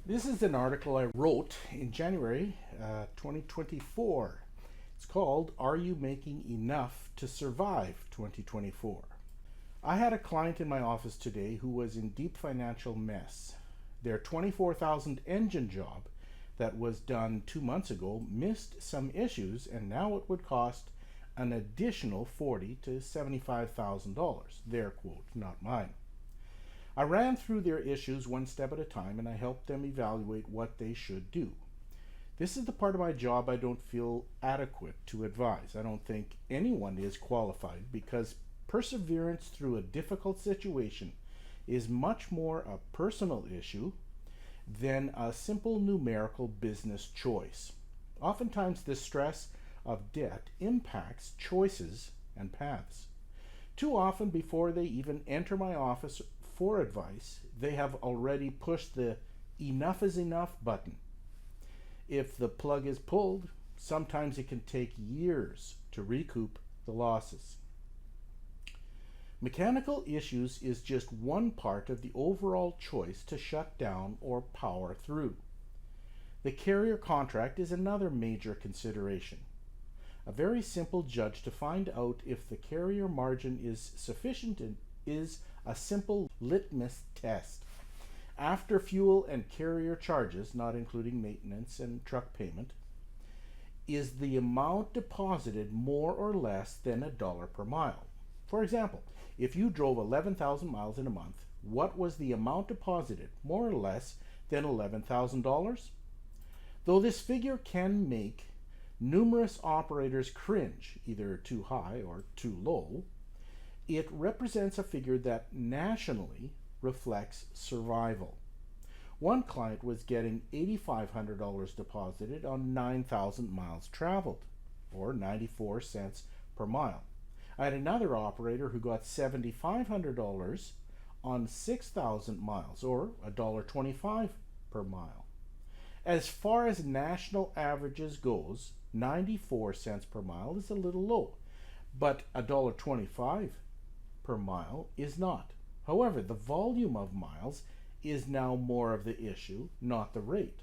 This is an article I wrote in January 2024. It's called Are You Making Enough to Survive 2024? I had a client in my office today who was in deep financial mess. Their 24,000 engine job that was done 2 months ago missed some issues, and now it would cost an additional $40,000 to $75,000. Their quote, not mine. I ran through their issues one step at a time, and I helped them evaluate what they should do. This is the part of my job I don't feel adequate to advise. I don't think anyone is qualified, because perseverance through a difficult situation is much more a personal issue than a simple numerical business choice. Oftentimes, the stress of debt impacts choices and paths. Too often, before they even enter my office for advice, they have already pushed the enough is enough button. If the plug is pulled, sometimes it can take years to recoup the losses. Mechanical issues is just one part of the overall choice to shut down or power through. The carrier contract is another major consideration. A very simple judge to find out if the carrier margin is sufficient is a simple litmus test. After fuel and carrier charges, not including maintenance and truck payment, is the amount deposited more or less than $1 per mile? For example, if you drove 11,000 miles in a month, what was the amount deposited, more or less than $11,000? Though this figure can make numerous operators cringe, either too high or too low, it represents a figure that nationally reflects survival. One client was getting $8,500 deposited on 9,000 miles traveled, or 94 cents per mile. I had another operator who got $7,500 on 6,000 miles, or $1.25 per mile. As far as national averages goes, 94 cents per mile is a little low, but $1.25 per mile is not. However, the volume of miles is now more of the issue, not the rate.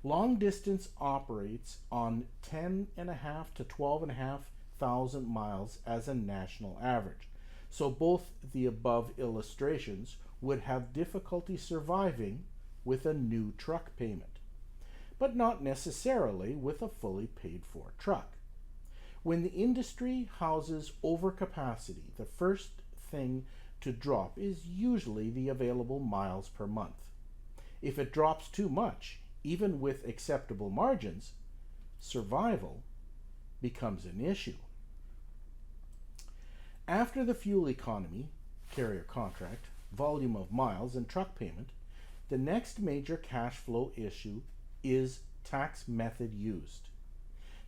Long distance operates on 10.5 to 12.5 thousand miles as a national average. So both the above illustrations would have difficulty surviving with a new truck payment, but not necessarily with a fully paid for truck. When the industry houses overcapacity, the first thing to drop is usually the available miles per month. If it drops too much, even with acceptable margins, survival becomes an issue. After the fuel economy, carrier contract, volume of miles, and truck payment, the next major cash flow issue is tax method used.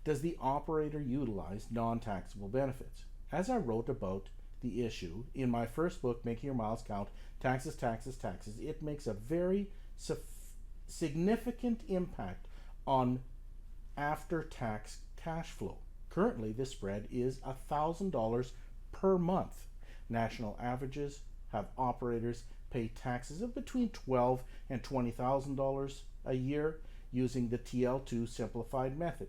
Does the operator utilize non-taxable benefits? As I wrote about the issue in my first book, Making Your Miles Count, Taxes, Taxes, Taxes, it makes a very significant impact on after-tax cash flow. Currently, the spread is $1,000 per month. National averages have operators pay taxes of between $12,000 and $20,000 a year using the TL2 simplified method.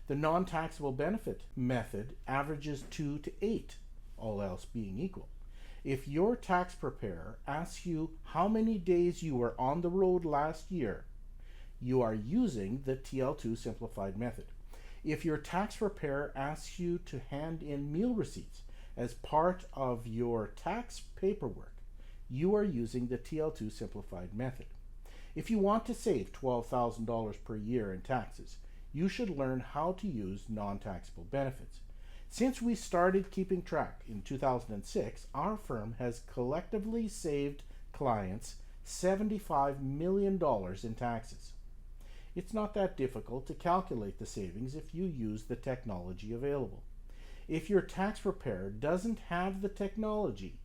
The non-taxable benefit method averages 2 to 8, all else being equal. If your tax preparer asks you how many days you were on the road last year, you are using the TL2 simplified method. If your tax preparer asks you to hand in meal receipts as part of your tax paperwork, you are using the TL2 simplified method. If you want to save $12,000 per year in taxes, you should learn how to use non-taxable benefits. Since we started keeping track in 2006, our firm has collectively saved clients $75 million in taxes. It's not that difficult to calculate the savings if you use the technology available. If your tax preparer doesn't have the technology,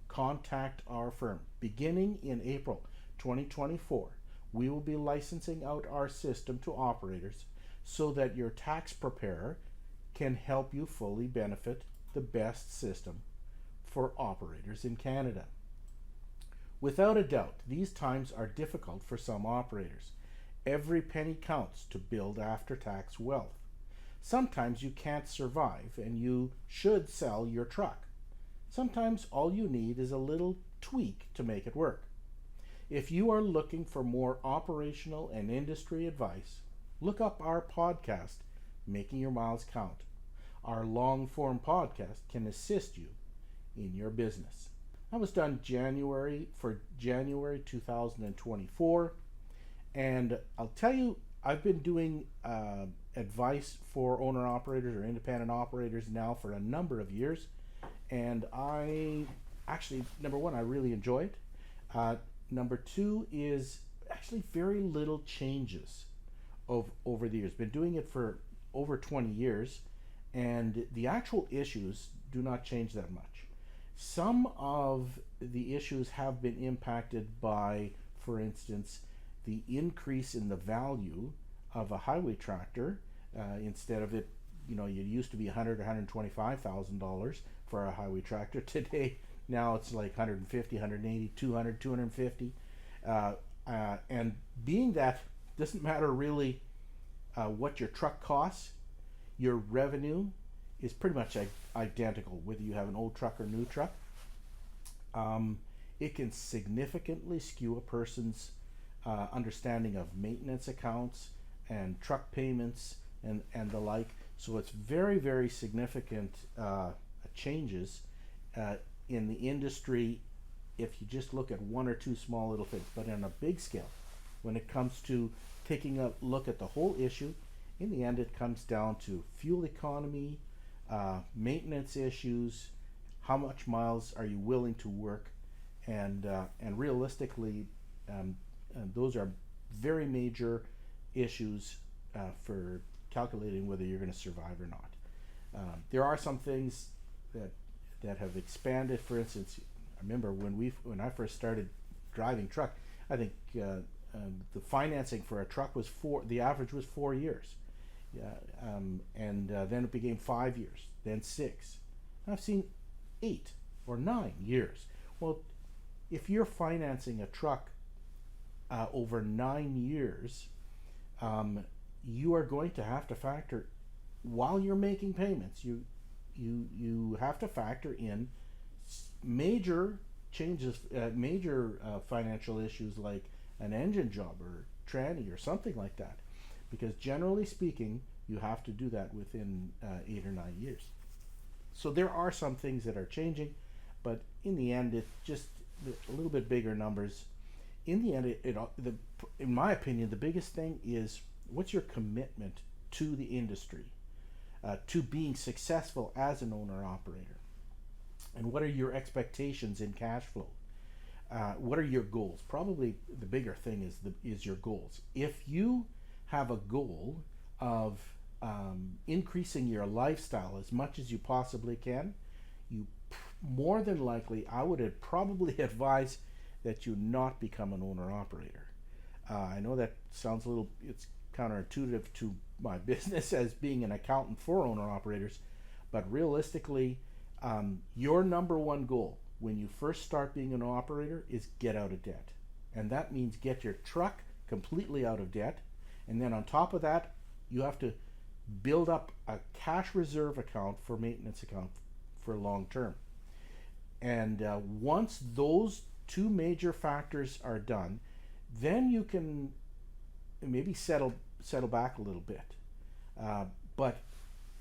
contact our firm. Beginning in April 2024, we will be licensing out our system to operators so that your tax preparer can help you fully benefit the best system for operators in Canada. Without a doubt, these times are difficult for some operators. Every penny counts to build after-tax wealth. Sometimes you can't survive and you should sell your truck. Sometimes all you need is a little tweak to make it work. If you are looking for more operational and industry advice, look up our podcast, Making Your Miles Count. Our long-form podcast can assist you in your business. That was done January 2024, and I'll tell you, I've been doing advice for owner-operators or independent operators now for a number of years, and I actually, number one, I really enjoy it. Number two is actually very little changes over the years. Been doing it for over 20 years, and the actual issues do not change that much. Some of the issues have been impacted by, for instance, the increase in the value of a highway tractor. Instead of it, it used to be $100,000 to $125,000 for a highway tractor. Today, now it's like 150, 180, 200, 250. And being that doesn't matter really what your truck costs, your revenue is pretty much identical whether you have an old truck or new truck. It can significantly skew a person's understanding of maintenance accounts and truck payments and the like. So it's very, very significant changes in the industry if you just look at one or two small little things. But on a big scale, when it comes to taking a look at the whole issue, in the end it comes down to fuel economy, maintenance issues, how much miles are you willing to work, and realistically, and those are very major issues for calculating whether you're going to survive or not. There are some things that have expanded. For instance, I remember when I first started driving truck, I think the financing for a truck was the average was 4 years. And then it became 5 years, then 6. I've seen 8 or 9 years. Well, if you're financing a truck over 9 years, you are going to have to factor, while you're making payments, you have to factor in major changes, major financial issues like an engine job or tranny or something like that. Because generally speaking, you have to do that within 8 or 9 years. So there are some things that are changing, but in the end, it's just a little bit bigger numbers. In the end, in my opinion, the biggest thing is what's your commitment to the industry, to being successful as an owner-operator, and what are your expectations in cash flow? What are your goals? Probably the bigger thing is your goals. If you have a goal of increasing your lifestyle as much as you possibly can, you more than likely, I would probably advise that you not become an owner-operator. I know that sounds it's counterintuitive to my business as being an accountant for owner-operators, but realistically, your number one goal when you first start being an operator is get out of debt. And that means get your truck completely out of debt. And then on top of that, you have to build up a cash reserve account for maintenance account for long term. And once those two major factors are done, then you can maybe settle back a little bit. But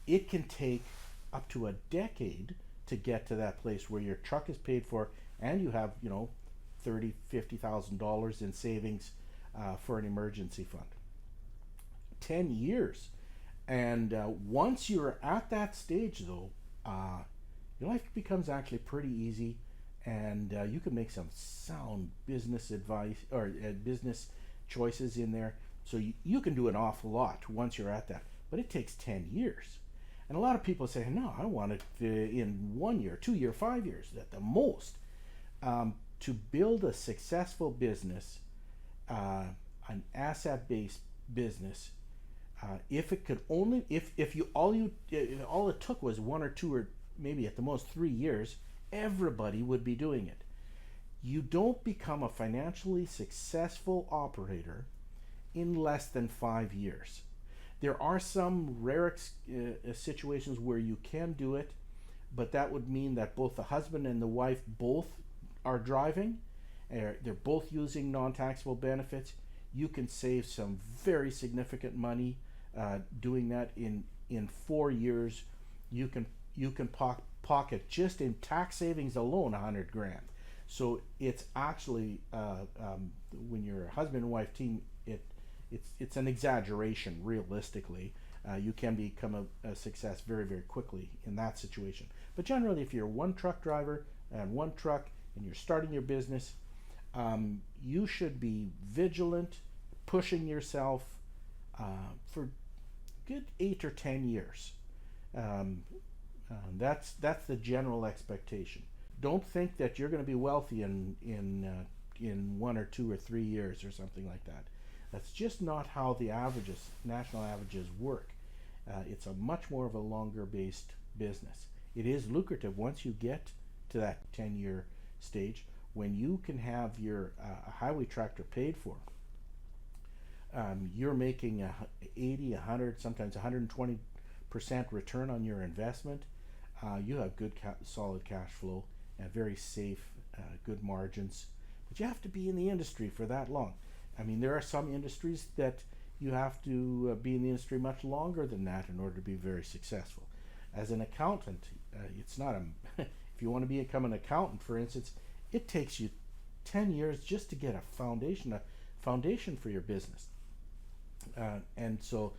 it can take up to a decade to get to that place where your truck is paid for and you have, $30,000, $50,000 in savings for an emergency fund. 10 years. And once you're at that stage, though, your life becomes actually pretty easy, and you can make some sound business advice or business choices in there. So you can do an awful lot once you're at that. But it takes 10 years. And a lot of people say, no, I want it in 1 year, 2 years, 5 years at the most. To build a successful business, an asset-based business, if it could only, if you all it took was 1 or 2 or maybe at the most 3 years, everybody would be doing it. You don't become a financially successful operator in less than 5 years. There are some rare situations where you can do it, but that would mean that both the husband and the wife both are driving. They're both using non-taxable benefits. You can save some very significant money doing that. In 4 years. You can pocket just in tax savings alone $100,000. So it's actually when you're a husband and wife team, it's an exaggeration. Realistically, you can become a success very, very quickly in that situation. But generally, if you're one truck driver and one truck and you're starting your business, you should be vigilant, pushing yourself for good 8 or 10 years. That's the general expectation. Don't think that you're going to be wealthy in 1 or 2 or 3 years or something like that. That's just not how the national averages work. It's a much more of a longer based business. It is lucrative once you get to that 10-year stage, when you can have your highway tractor paid for. You're making 80, 100, sometimes 120% return on your investment. You have good solid cash flow and very safe, good margins. But you have to be in the industry for that long. I mean, there are some industries that you have to be in the industry much longer than that in order to be very successful. As an accountant, it's not if you want to become an accountant, for instance, it takes you 10 years just to get a foundation for your business. And so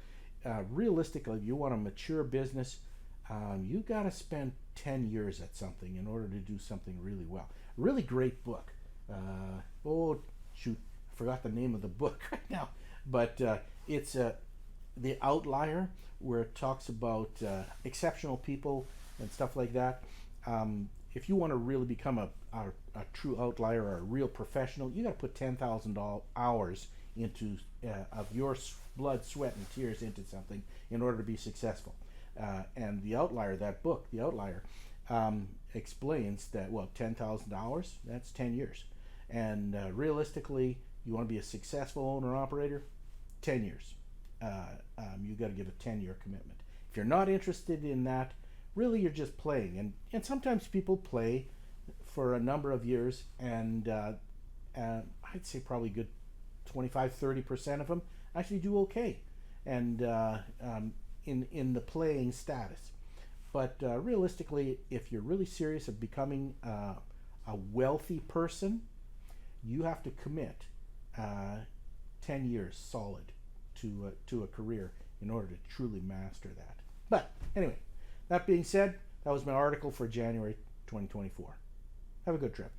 realistically, if you want a mature business, you got to spend 10 years at something in order to do something really well. Really great book. Oh, shoot, I forgot the name of the book right now. But it's The Outlier, where it talks about exceptional people and stuff like that. If you want to really become a true outlier or a real professional, you got to put 10,000 hours into of your blood, sweat, and tears into something in order to be successful. And The Outlier, that book, The Outlier, explains that 10,000 hours, that's 10 years. And realistically, you want to be a successful owner-operator, 10 years. You got to give a 10-year commitment. If you're not interested in that, really you're just playing. And sometimes people play for a number of years, and I'd say probably good 25-30% of them actually do okay and in the playing status. But realistically, if you're really serious of becoming a wealthy person, you have to commit 10 years solid to a career in order to truly master that. But anyway, that being said, that was my article for January 2024. Have a good trip.